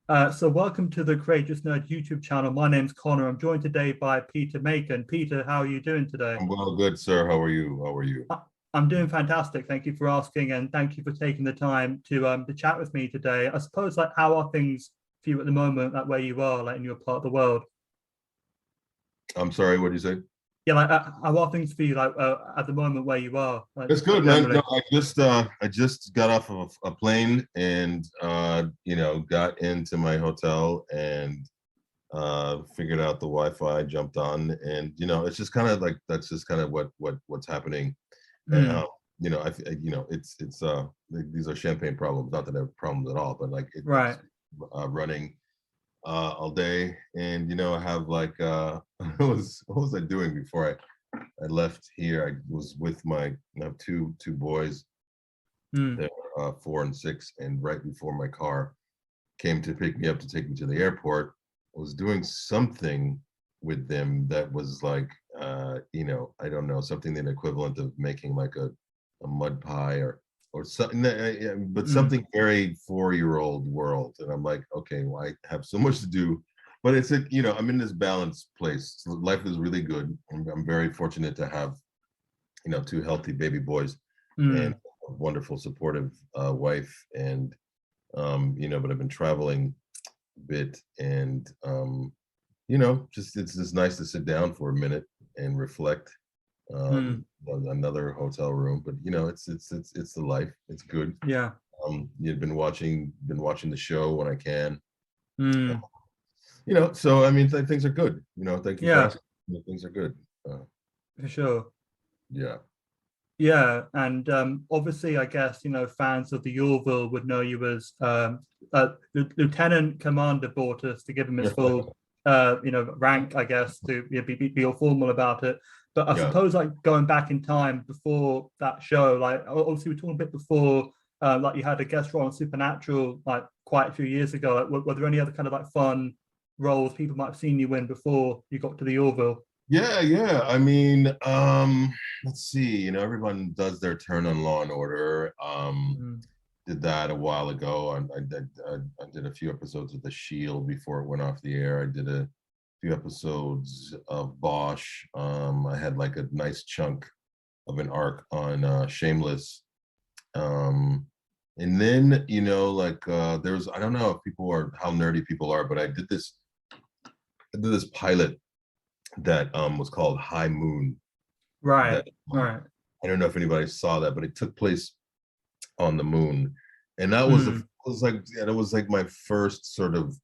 So welcome to the Courageous Nerd YouTube channel. My name's Connor. I'm joined today by Peter Macon. Peter, how are you doing today? I'm well, good, sir. How are you? How are you? I'm doing fantastic. Thank you for asking, and thank you for taking the time to chat with me today. I suppose, like, how are things for you at the moment, like where you are, like in your part of the world? I'm sorry, what did you say? Yeah, like how are things for you, like at the moment where you are, It's good, man. generally? No, I just got off of a plane and got into my hotel and figured out the Wi-Fi, jumped on, and it's just kind of like that's just kind of what's happening. And Hmm. these are champagne problems, not that they're problems at all, but like Right. it's running all day, and I have like what was I doing before I left here? I was with I have two boys. Hmm. They're 4 and 6, and right before my car came to pick me up to take me to the airport, I was doing something with them that was like I don't know, something the equivalent of making like a mud pie or something, but Hmm. something very 4-year-old world. And I'm like, okay, well, I have so much to do, but I'm in this balanced place. So life is really good. I'm very fortunate to have two healthy baby boys and Hmm. a wonderful supportive wife. And but I've been traveling a bit, and just it's just nice to sit down for a minute and reflect. Hmm. On another hotel room, but it's the life. It's good. Yeah. You've been watching the show when I can. Uh, Hmm. so I mean, things are good. Thank you for Yeah, asking. Things are good. Uh, for sure. yeah. Yeah, and obviously, I guess fans of the Orville would know you as Lieutenant Commander Bortus, to give him his full rank, I guess, to be all formal about it. But I Yeah. suppose, like, going back in time before that show, like obviously we're talking a bit before, like you had a guest role on Supernatural like quite a few years ago. Like, were there any other kind of like fun roles people might have seen you in before you got to the Orville? Yeah. I mean, let's see. Everyone does their turn on Law and Order. Mm. Did that a while ago. I did a few episodes of The Shield before it went off the air. I did a few episodes of Bosch. I had like a nice chunk of an arc on Shameless. Um, and then like there's, I don't know if people are how nerdy people are, but I did this pilot that was called High Moon. Right, That right. I don't know if anybody saw that, but it took place on the moon, and that was Mm. it was like my first sort of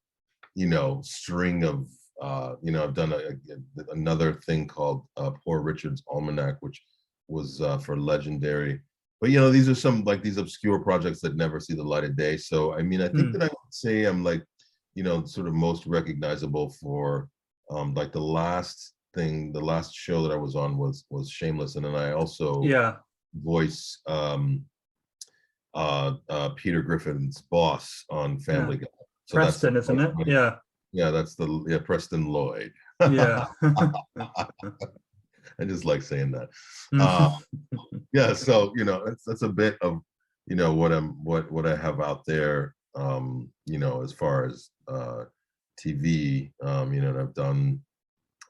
string of I've done another thing called Poor Richard's Almanac, which was for Legendary. But these are some like these obscure projects that never see the light of day. So I mean, I think Mm. that I would say I'm like sort of most recognizable for like the last show that I was on was Shameless, and then I also Yeah. voice Peter Griffin's boss on Yeah. Family Guy. So that's Preston, isn't it? Yeah. yeah, that's Preston Lloyd. Yeah. I just like saying that. Uh, yeah, so that's a bit of what I have out there. As far as TV, and I've done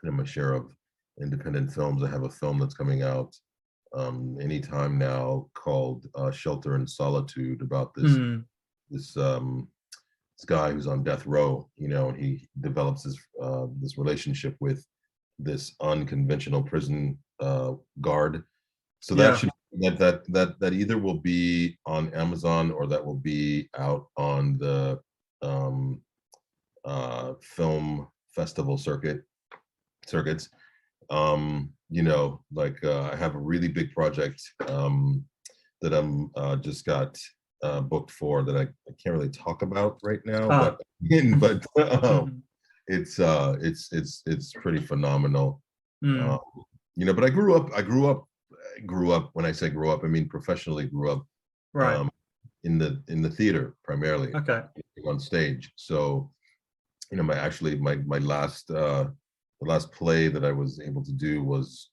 my share of independent films. I have a film that's coming out anytime now called Shelter in Solitude, about Mm. this this guy who's on death row, and he develops this relationship with this unconventional prison guard. So that Yeah. should that either will be on Amazon or that will be out on the um, film festival circuits. Like I have a really big project that I'm just got booked for that I can't really talk about right now, but Ah. but it's pretty phenomenal. Um, Mm. but I grew up. When I say grew up, I mean professionally grew up Right. um, in the theater primarily Okay. on stage. So my last the last play that I was able to do was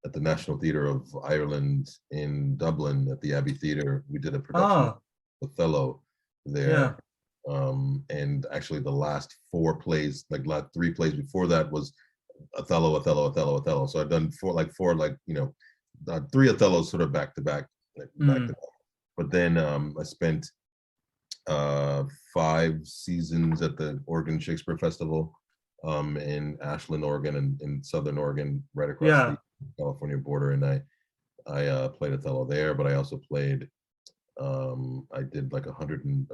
at the National Theatre of Ireland in Dublin at the Abbey Theatre. We did a production of Ah. Othello Yeah. there. And actually the last 4 plays, like last 3 plays before that was Othello, Othello, Othello, Othello. So I've done 4, 3 Othellos sort of back to back, back to back. But then I spent 5 seasons at the Oregon Shakespeare Festival in Ashland, Oregon, and in Southern Oregon, right across the California border. And I played Othello there, but I also played, I did like I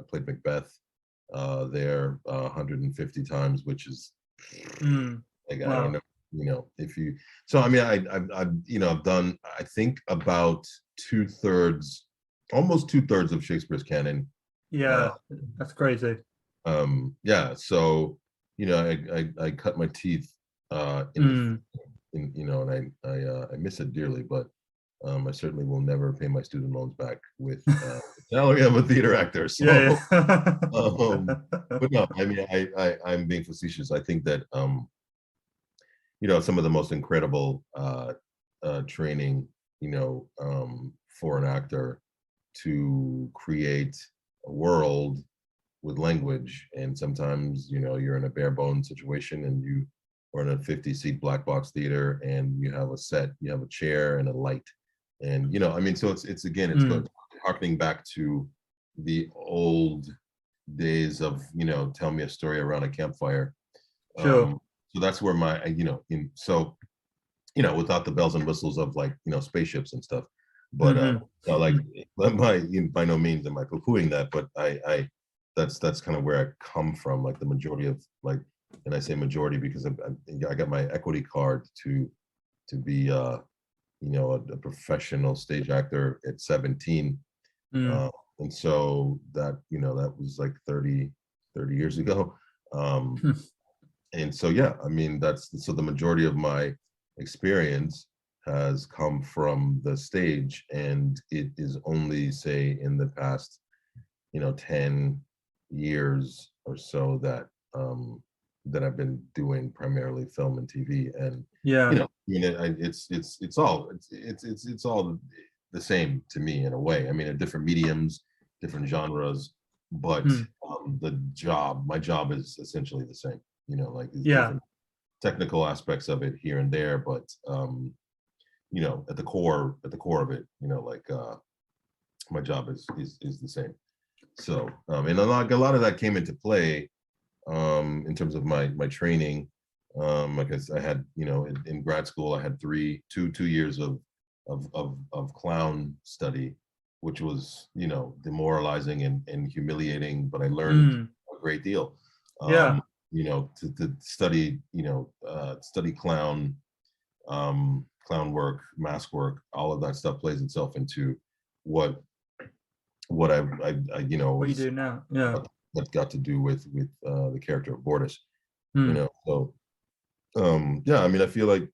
played Macbeth there 150 times, which is like, I don't know, if you, so I mean, I've done, I think about 2/3, almost 2/3 of Shakespeare's canon. That's crazy. Yeah, so I cut my teeth in and I miss it dearly, but I certainly will never pay my student loans back with the salary of a theater actor. So but no, I mean, I'm being facetious. I think that some of the most incredible training, for an actor to create a world with language. And sometimes, you're in a bare bones situation and you are in a 50-seat black box theater and you have a set, you have a chair and a light. And, I mean, so it's again, it's harkening back to the old days of, tell me a story around a campfire. Sure. So that's where my, without the bells and whistles of like, spaceships and stuff. But by no means am I poo-pooing that, but I that's kind of where I come from. Like the majority of and I say majority because I got my equity card to be a professional stage actor at 17. And so that was like 30 years ago. And so yeah, I mean so the majority of my experience has come from the stage, and it is only say in the past 10 years or so that that I've been doing primarily film and TV. And I mean it's all the same to me in a way. I mean, in different mediums, different genres, but my job is essentially the same. Different technical aspects of it here and there, but at the core of it, my job is the same. So and a lot of that came into play in terms of my training. Like I had, in grad school, I had 2 years of clown study, which was demoralizing and humiliating, but I learned a great deal. To study study clown work, mask work, all of that stuff plays itself into what I what you do now. That got to do with the character of Bortus. So I mean, I feel like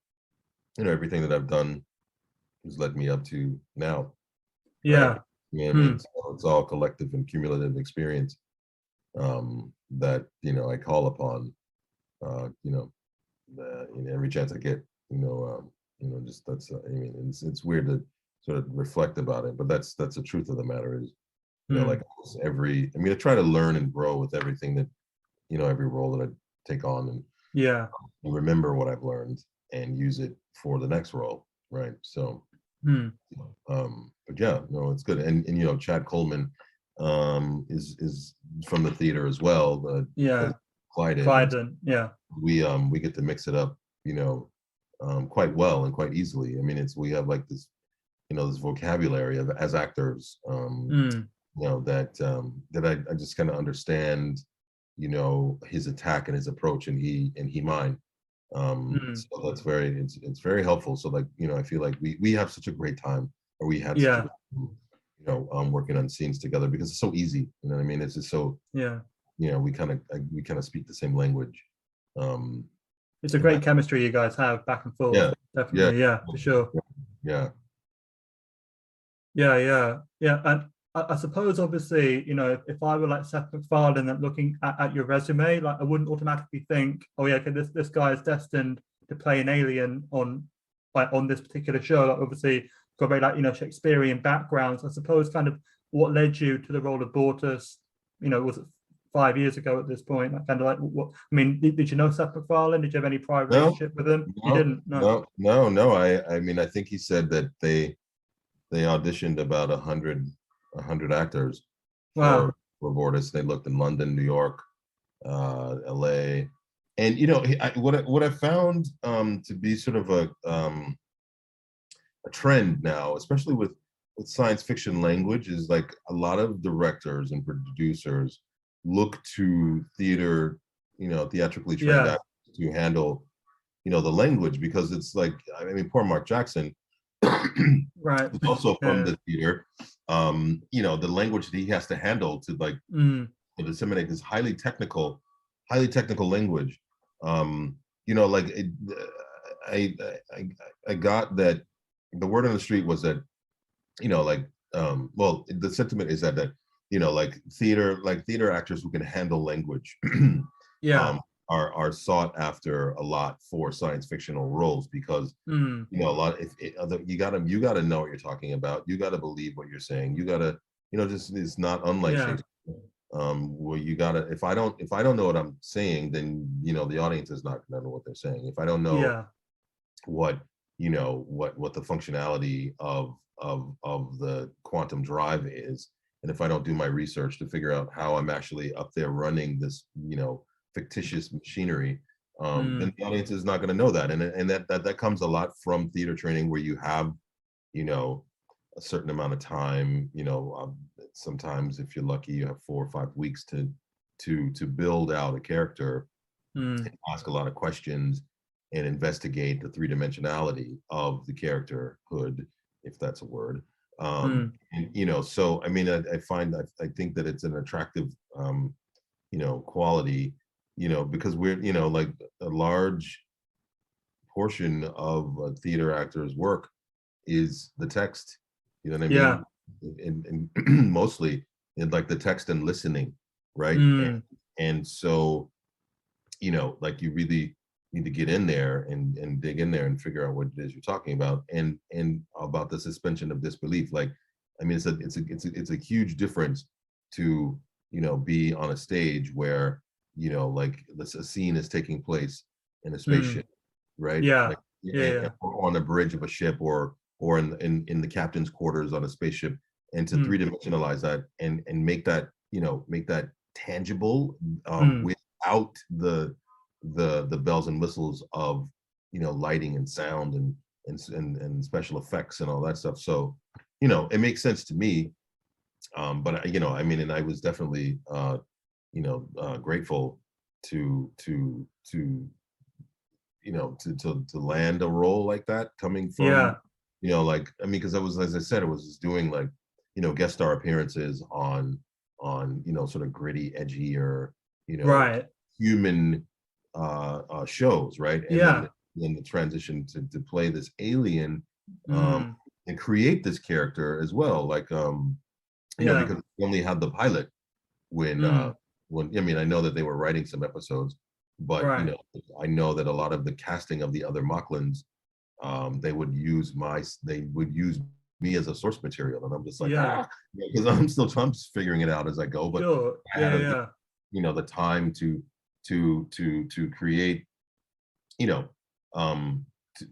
everything that I've done has led me up to now. Right? I mean, it's all collective and cumulative experience that I call upon every chance I get. Just that's I mean, it's weird to sort of reflect about it, but that's the truth of the matter is like I mean, I try to learn and grow with everything that every role that I take on, and remember what I've learned and use it for the next role, right? So but yeah, no, it's good. And Chad Coleman is from the theater as well. Clyden. We get to mix it up, quite well and quite easily. I mean, we have like this, this vocabulary of as actors, that I just kind of understand, his attack and his approach, and he mine. So that's it's very helpful. So like, I feel like we have such a great time, or we had such a, working on scenes together, because it's so easy. You know what I mean? It's just so we kind of speak the same language. It's a great chemistry you guys have back and forth. Definitely. For sure. And I suppose, obviously, if I were like Seth MacFarlane and looking at your resume, like I wouldn't automatically think, oh yeah, okay, this guy is destined to play an alien on this particular show. Like, obviously got very Shakespearean backgrounds. I suppose kind of what led you to the role of Bortus, was it 5 years ago at this point. Like, kind of like, what? I mean, did you know Seth MacFarlane? Did you have any prior No, relationship with him? You didn't? No. no. I mean, I think he said that they auditioned about 100 actors Wow. for Bortus. They looked in London, New York, LA, and what I found to be sort of a trend now, especially with science fiction language, is like a lot of directors and producers look to theatrically trained actors to handle the language, because it's like, I mean, poor Mark Jackson right. is also from the theater. The language that he has to handle to like to disseminate this highly technical language. Like I got that the word on the street was that the sentiment is that like theater actors who can handle language are sought after a lot for science fictional roles, because a lot, you gotta know what you're talking about, you gotta believe what you're saying, you gotta just, it's not unlike Shakespeare, where you gotta, if I don't know what I'm saying, then the audience is not gonna know what they're saying. If I don't know what the functionality of the quantum drive is, and if I don't do my research to figure out how I'm actually up there running this fictitious machinery, then the audience is not going to know that. And that comes a lot from theater training, where you have a certain amount of time, sometimes if you're lucky you have 4 or 5 weeks to build out a character, and ask a lot of questions and investigate the three-dimensionality of the characterhood, if that's a word. And so I mean, I think that it's an attractive quality, because we're like a large portion of a theater actor's work is the text, you know what I mean? And mostly in like the text and listening, right? And so like you really need to get in there and dig in there and figure out what it is you're talking about, and about the suspension of disbelief. Like, I mean, it's a huge difference to be on a stage where like a scene is taking place in a spaceship, right? Like, or on a bridge of a ship, or in the captain's quarters on a spaceship, and to three-dimensionalize that and make that make that tangible, without the bells and whistles of lighting and sound and special effects and all that stuff. So it makes sense to me. But I mean, and I was definitely grateful to land a role like that, coming from like, I mean, because I was, as I said, I was just doing like guest star appearances on sort of gritty, edgier human shows, right? And then the transition to play this alien, and create this character as well, like because we only had the pilot when I mean, I know that they were writing some episodes, but I know that a lot of the casting of the other Mocklins, they would use me as a source material, and I'm just like, because I'm just figuring it out as I go. But I had the time to create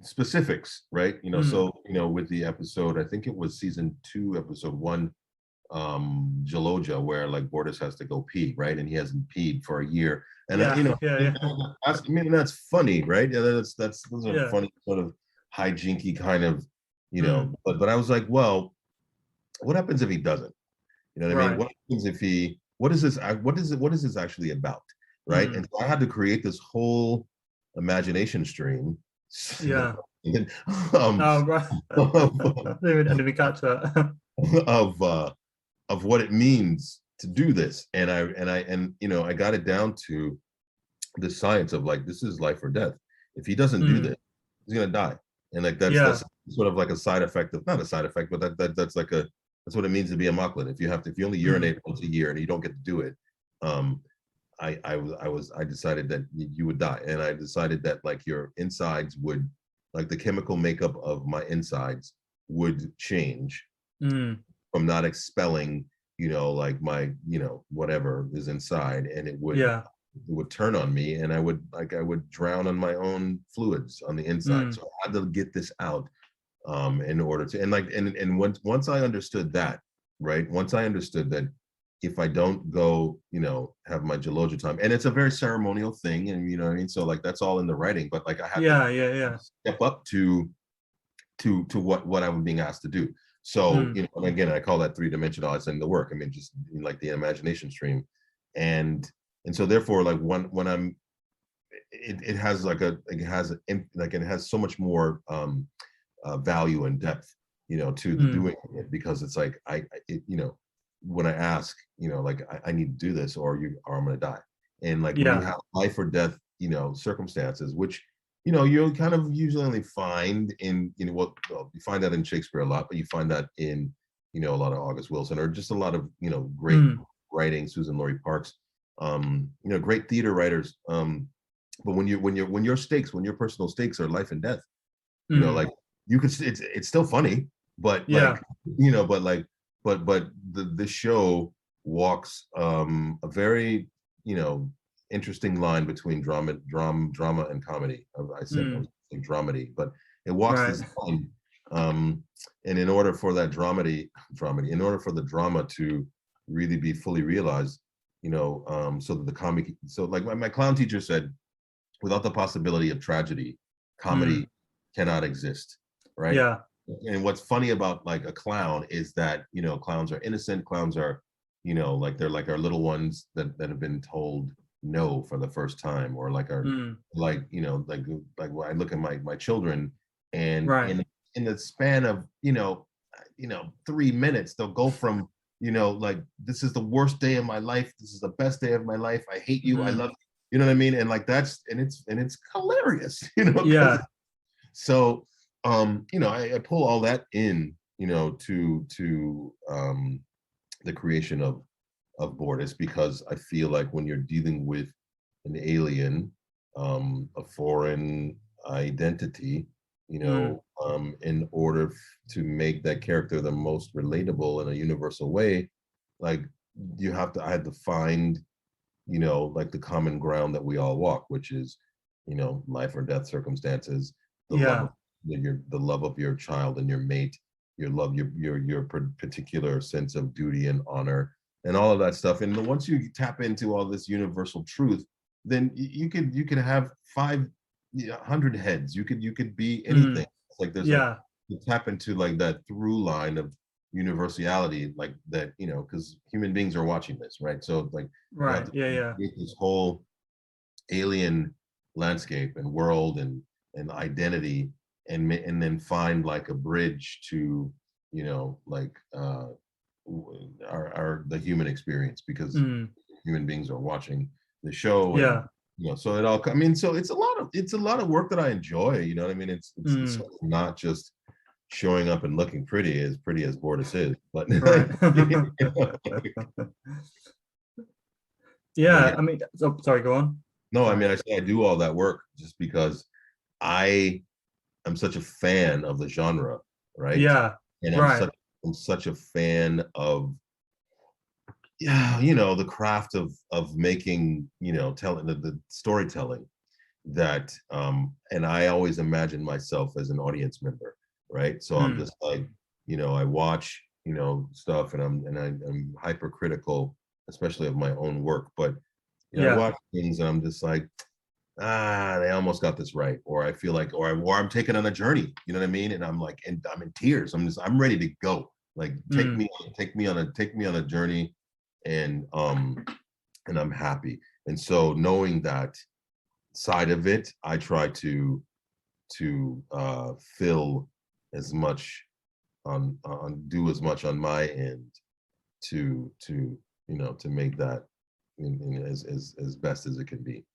specifics, right? So with the episode, I think it was season 2, episode 1, Jaloja, where like Bortus has to go pee, right? And he hasn't peed for a year. And I mean, that's funny, right? Those are funny, sort of hijinky kind of, but I was like, well, what happens if he doesn't? You know what I mean? What happens if he, what is this actually about? Right? And so I had to create this whole imagination stream. And, I didn't even catch that. of what it means to do this, and I got it down to the science of like, this is life or death. If he doesn't do this, he's gonna die, and like that's sort of like a side effect of, not a side effect, but that's like that's what it means to be a Mocklin. If you only urinate once a year and you don't get to do it, I decided that you would die, and I decided that like your insides would, like the chemical makeup of my insides would change from not expelling like my, whatever is inside, and Yeah. it would turn on me, and I would drown on my own fluids on the inside. Mm. So I had to get this out, in order to, and like, and once I understood that, right? Once I understood that if I don't go, have my Geloja time, and it's a very ceremonial thing, and you know what I mean? So like that's all in the writing, but like I had to Yeah. Yeah. Yeah. step up to what I was being asked to do. So, Mm. and again, I call that three-dimensionalizing the work. I mean, just like the imagination stream. And so therefore, like when I'm, it has like it has so much more value and depth, to the Mm. doing it, because it's like when I ask, like I need to do this, or I'm gonna die. And like when you Yeah. have life or death, circumstances, which you'll kind of usually only find in, well, you find that in Shakespeare a lot, but you find that in, a lot of August Wilson, or just a lot of, great Mm. writing, Susan Laurie Parks, great theater writers. But when your personal stakes are life and death, Mm. like you could, it's still funny, but like, Yeah. but like, but the show walks a very, interesting line between drama and comedy. I was Mm. saying dramedy, but it walks Right. this line. And in order for that in order for the drama to really be fully realized, so that the comic, so like my clown teacher said, without the possibility of tragedy, Mm. comedy cannot exist, right? Yeah. And what's funny about like a clown is that, clowns are innocent. Clowns are, like they're like our little ones that have been told no for the first time, or like our, Mm. like, like when I look at my children, and Right. in the span of, 3 minutes, they'll go from, like, this is the worst day of my life, this is the best day of my life, I hate you, I Mm. love you. You know what I mean? And like that's, and it's hilarious, because Yeah. so I pull all that in, to the creation of Bortus, because I feel like when you're dealing with an alien, a foreign identity, Mm. in order to make that character the most relatable in a universal way, like I had to find, like the common ground that we all walk, which is, life or death circumstances, the love Yeah. of the love of your child and your mate, your particular sense of duty and honor, and all of that stuff. And then once you tap into all this universal truth, then you could have 500 heads. You could be anything. Mm. It's like Yeah. you tap into like that through line of universality, like that, because human beings are watching this, right? So like you have Right. to Yeah. Yeah. create this whole alien landscape and world and identity, and then find like a bridge to, like our the human experience, because Mm. human beings are watching the show. And Yeah. so it all, I mean, so it's a lot of work that I enjoy, you know what I mean? It's Mm. not just showing up and looking pretty as Bortus is, but Right. but Yeah. yeah. I mean, so, sorry, go on. No, I Sorry. mean, I say I do all that work just because I am such a fan of the genre, right? Yeah. And Right. I'm such a fan of, yeah, the craft of making, telling the storytelling, that and I always imagine myself as an audience member, right? So I'm Mm. just like, I watch, stuff, and I'm hypercritical, especially of my own work, but I Yeah. watch things and I'm just like, they almost got this right, or I feel like, or I'm taken on a journey, you know what I mean? And I'm like, and I'm in tears. I'm ready to go. Like Mm. take me on a journey, and I'm happy. And so knowing that side of it, I try to fill as much on do as much on my end to to make that as best as it can be.